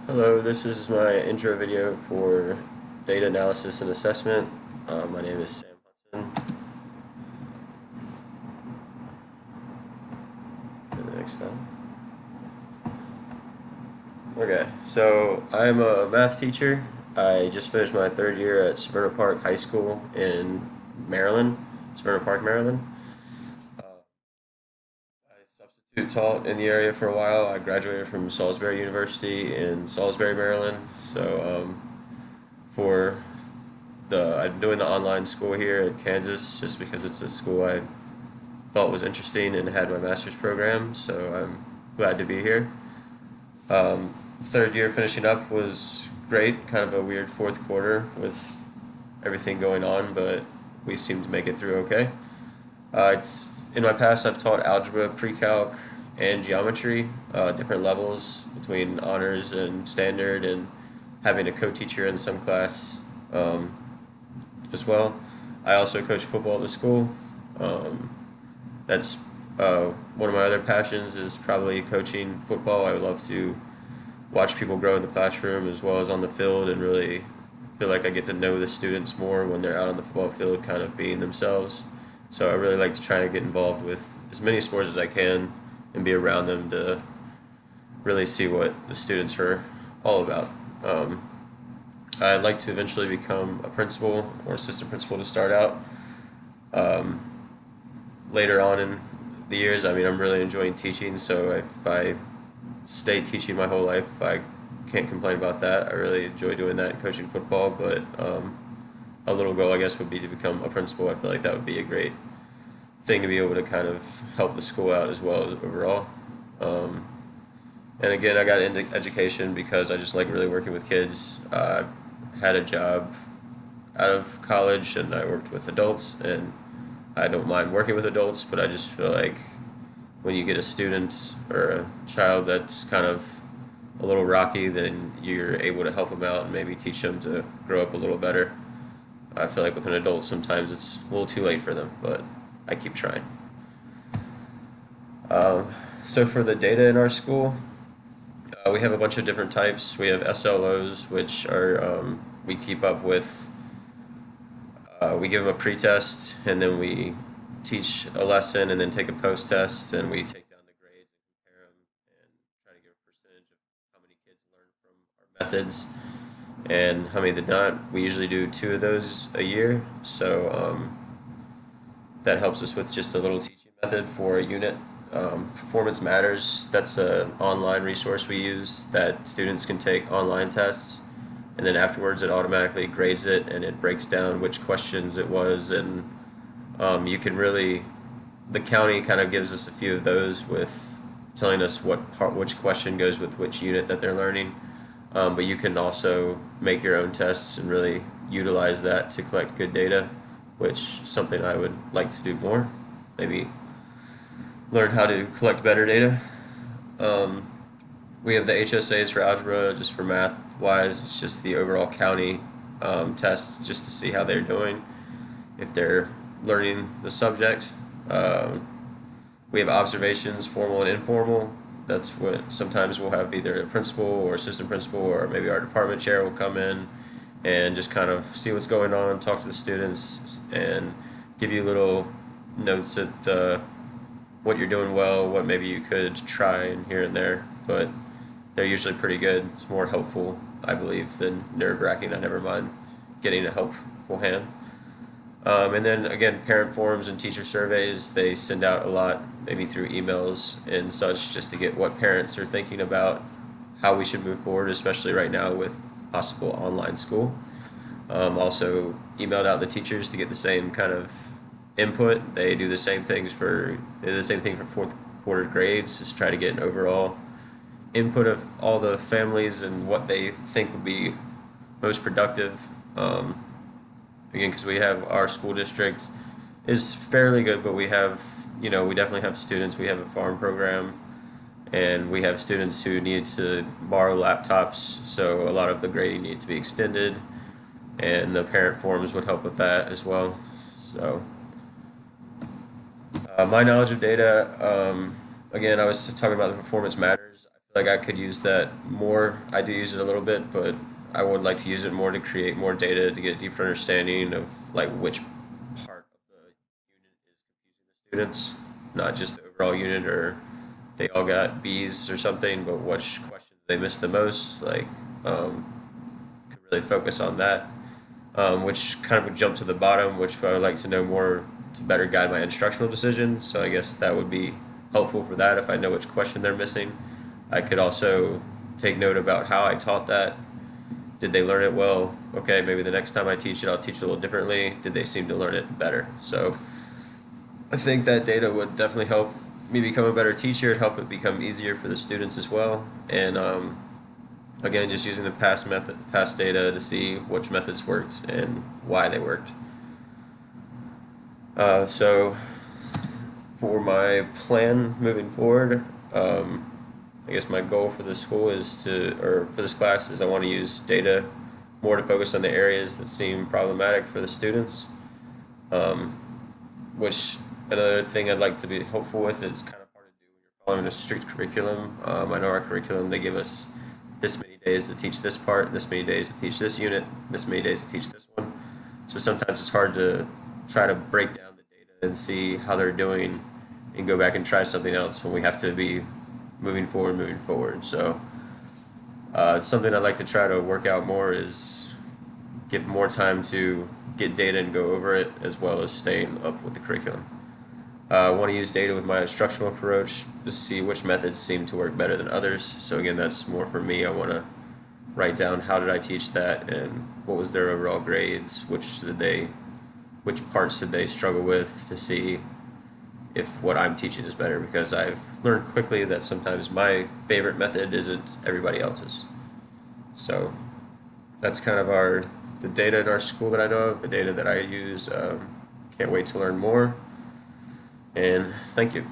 Hello, this is my intro video for data analysis and assessment. My name is Sam Hudson. To the next slide. Okay, so I'm a math teacher. I just finished my third year at Severna Park High School in Maryland, Severna Park, Maryland. Uh, I substitute taught in the area for a while. I graduated from Salisbury University in Salisbury, Maryland. For I'm doing the online school here at Kansas just because it's a school I thought was interesting and had my master's program, so I'm glad to be here. Third year finishing up was great, kind of a weird fourth quarter with everything going on, but we seemed to make it through okay. In my past, I've taught algebra, pre-calc, and geometry, different levels between honors and standard, and having a co-teacher in some class um, as well. I also coach football at the school. Um, that's one of my other passions is probably coaching football. I would love to watch people grow in the classroom as well as on the field and really feel like I get to know the students more when they're out on the football field, kind of being themselves. So I really like to try to get involved with as many sports as I can and be around them to really see what the students are all about. Um, I'd like to eventually become a principal or assistant principal to start out. Um, Later on in the years, I mean, I'm really enjoying teaching, so if I stay teaching my whole life, I can't complain about that. I really enjoy doing that and coaching football, but a little goal, I guess, would be to become a principal. I feel like that would be a great thing to be able to kind of help the school out as well as overall. Um, and again, I got into education because I just like really working with kids. I had a job out of college and I worked with adults, and I don't mind working with adults, but I just feel like when you get a student or a child that's kind of a little rocky, then you're able to help them out and maybe teach them to grow up a little better. I feel like with an adult, sometimes it's a little too late for them, but I keep trying. So for the data in our school, we have a bunch of different types. We have SLOs, which are we keep up with. We give them a pre-test, and then we teach a lesson, and then take a post-test, and we take down the grades and compare them, and try to give a percentage of how many kids learn from our methods and how many did not. We usually do two of those a year, so that helps us with just a little teaching method for a unit. Performance Matters, that's an online resource we use that students can take online tests, and then afterwards it automatically grades it and it breaks down which questions it was, and you can really, the county kind of gives us a few of those with telling us which question goes with which unit that they're learning. But you can also make your own tests and really utilize that to collect good data, which is something I would like to do more. Maybe learn how to collect better data. Um, we have the HSAs for algebra, just for math wise. It's just the overall county tests just to see how they're doing, if they're learning the subject. Um, we have observations, formal and informal. That's what sometimes we'll have either a principal or assistant principal or maybe our department chair will come in and just kind of see what's going on, talk to the students, and give you little notes at what you're doing well, what maybe you could try and here and there. But they're usually pretty good. It's more helpful, I believe, than nerve wracking. I never mind getting a helpful hand. And then again, parent forums and teacher surveys, they send out a lot, maybe through emails and such, just to get what parents are thinking about how we should move forward, especially right now with possible online school. Also, emailed out the teachers to get the same kind of input. They do the same thing for fourth quarter grades, just try to get an overall input of all the families and what they think would be most productive. Again, because we have our school district is fairly good, but we definitely have students. We have a farm program, and we have students who need to borrow laptops, so a lot of the grading needs to be extended, and the parent forums would help with that as well. So, my knowledge of data, again, I was talking about the performance matters. I feel like I could use that more. I do use it a little bit, but I would like to use it more to create more data to get a deeper understanding of like which part of the unit is confusing the students, not just the overall unit or they all got B's or something, but which questions they missed the most. Like, could really focus on that, which kind of would jump to the bottom, which I would like to know more to better guide my instructional decision. So I guess that would be helpful for that if I know which question they're missing. I could also take note about how I taught that. Did they learn it well? Okay, maybe the next time I teach it, I'll teach it a little differently. Did they seem to learn it better? So I think that data would definitely help me become a better teacher, help it become easier for the students as well. And again, just using the past data to see which methods worked and why they worked. So for my plan moving forward, I guess my goal for this school is or for this class is I want to use data more to focus on the areas that seem problematic for the students. Um, which another thing I'd like to be hopeful with, it's kind of hard to do when you're following a strict curriculum. I know our curriculum, they give us this many days to teach this part, this many days to teach this unit, this many days to teach this one. So sometimes it's hard to try to break down the data and see how they're doing and go back and try something else when we have to be moving forward. So it's something I'd like to try to work out more is get more time to get data and go over it as well as staying up with the curriculum. I want to use data with my instructional approach to see which methods seem to work better than others. So again, that's more for me. I want to write down how did I teach that and what was their overall grades, which parts did they struggle with to see if what I'm teaching is better, because I've learned quickly that sometimes my favorite method isn't everybody else's. So that's kind of the data in our school that I know of, the data that I use. Can't wait to learn more. And thank you.